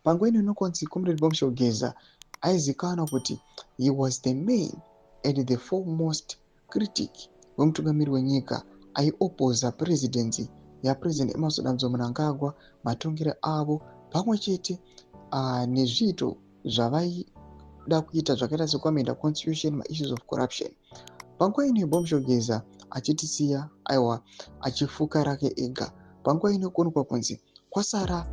Panguva inokonzi Comrade Bombshell Geza aizikanwa kuti he was the main and the foremost critic wemutungamiri wenyika aiopoza presidency yapresident Emmerson Mnangagwa, matongero avo pamwe chete nezviito zvavaida kuita zvakaita sekuamenda constitution, maissues of corruption. Panguva ino Bombshell Geza achitisiya aiwa achifuka rake ega. Panguva ino kuonekwa kunzi kwasara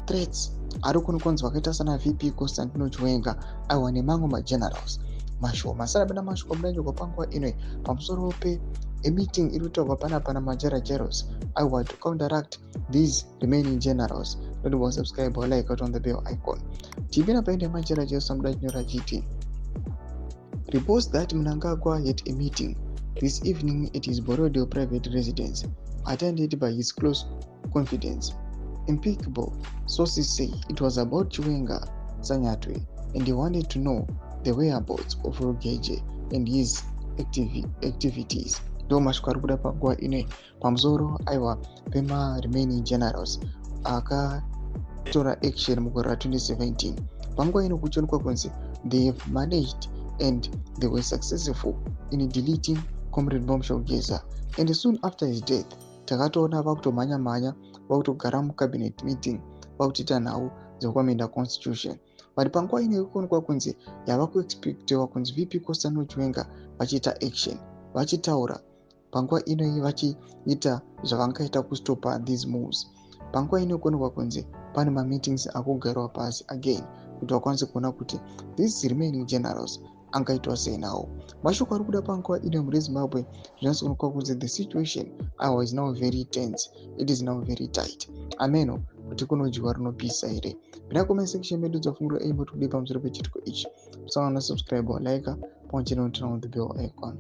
threats ari kunokonzwa akaita sana VP Constantino Chiwenga aiwa nemamwe magenerals mashoma. Sarabada mashoko mudanjiko panguva ino pamusoro meeting iri kutaurwa panapa namajeros aiwa to counteract these remaining generals. Don't subscribe or like on the bell icon. Tibina paende majeros mudanjiro GT reports that Mnangagwa had a meeting this evening at his Borodo private residence, attended by his close confidants. Impeccable sources say it was about Chiwenga Sanyatwe, and they wanted to know the whereabouts of Rugeje and his activities. Do mashukari kuda panguva ino pamusoro aiwa pema remaining generals akatora action mugore ra 2017. Panguva ino kuchionekwa kunzi they have managed and they were successful in deleting Comrade Bombshell Geza, and soon after his death takatoona vakutomhanya vakutogara mucabinet meeting vakutiita nhau dzekuamenda constitution. But panguva ino kuonekwa kunzi yava kuexpectiwa kunzi VP Constantino Chiwenga vachiita action, vachitaura panguva ino vachiita zvavangaita kustopa these moves. Panguva ino kuonekwa kunzi pane meetings akugarwa pasi again kuti vakwanise kuona kuti these remaining generals angaitwa sei nawo. Mashoko ari kuda panguva ino muRezimbabwe zvinoonekwa kunzi the situation is now very tense, it is now very tight. Ameno kuti kunodyiwa rinopisa here. Bila comment section medu dzafunguro aimbo tudi pamusoro pechitiko ichi. Musangana subscribe or like pamwe chete noturn on the bell icon.